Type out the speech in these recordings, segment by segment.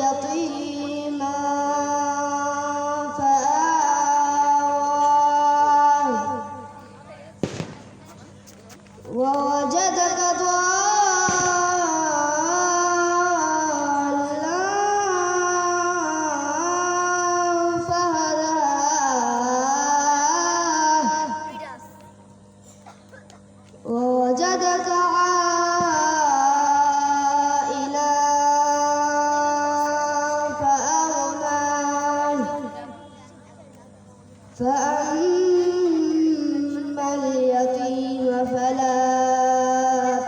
يتيما فآوى ووجدك ضالا فهدى ووجدك فأما اليتيم فلا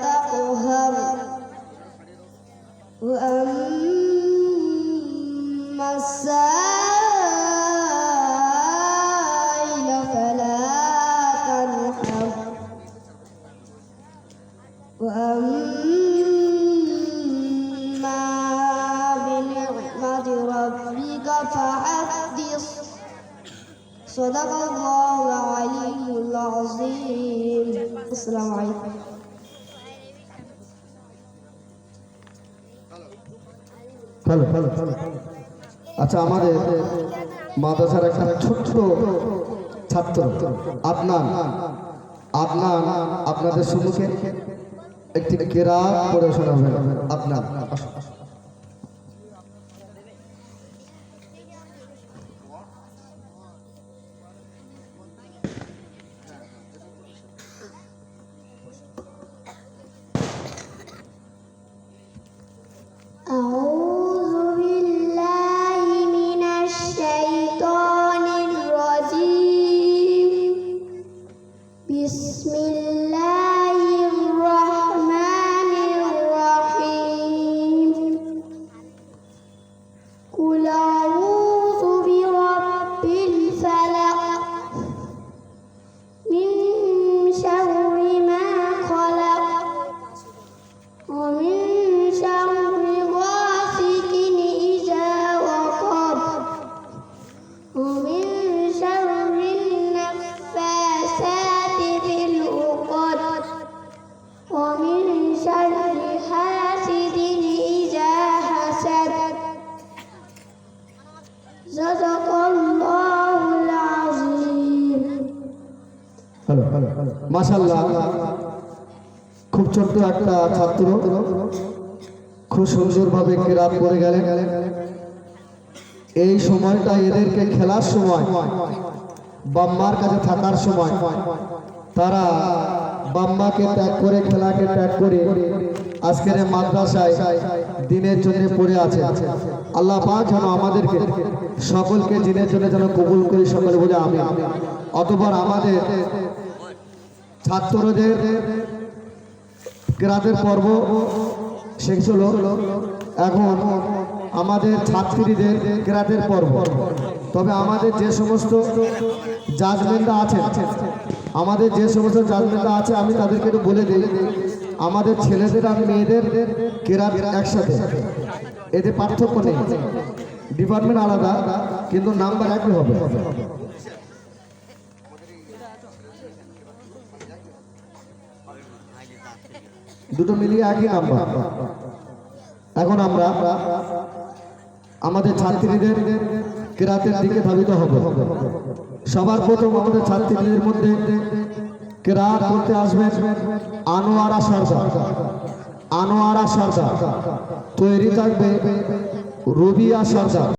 تقهر وأما السائل فلا تنحر وأما بنعمة ربك فحدث صدق الله العلي العظيم السلام عليكم আচ্ছা আমাদের মাদ্রাসার একটা ছোট্ট ছাত্র আপনাদের সম্মুখে একটি কেরাত পড়ে শোনাবেন আপনার أعوذ بالله من الشيطان الرجيم بسم الله الرحمن الرحيم قل أعوذ برب الفلق من شر ما خلق ومن شر غاسق إذا وقب ومن شر النفاثات في العقد ومن شر حاسد إذا حسد صدق الله العظيم মাশাআল্লাহ খুব ছোট্ট একটা ছাত্র খুব সুন্দরভাবে কেরাত করে গেলেন। এই সময়টা এদেরকে খেলার সময় বাম্মার কাছে থাকার সময় তারা বাম্মাকে ত্যাগ করে খেলাকে ত্যাগ করে আজকের মাদ্রাসায় দিনের জন্য পড়ে আছে। আল্লাহ পাক যেন আমাদেরকে সকলকে দিনের জন্য যেন কবুল করে সকলে বলে আমিন। অতঃপর আমাদের ছাত্রদের কেরাতের পর্ব শেষ হলো। এখন আমাদের ছাত্রীদের কেরাতের পর্ব। তবে আমাদের যে সমস্ত জাজমেন্টরা আছে আমি তাদেরকে একটু বলে দিই, আমাদের ছেলেদের আর মেয়েদের কেরাত একসাথে, এতে পার্থক্য নেই, ডিপার্টমেন্ট আলাদা কিন্তু নাম্বার একই হবে। দুটো মিলিয়ে একই নাম্বার। এখন আমরা আমাদের ছাত্রীদের কেরাতের দিকে ধাবিত হব। সবার প্রথম আমাদের ছাত্রীদের মধ্যে কেরাত করতে আসবেন আনোয়ারা সরদার, তৈরি থাকবে রুবিয়া সরদার।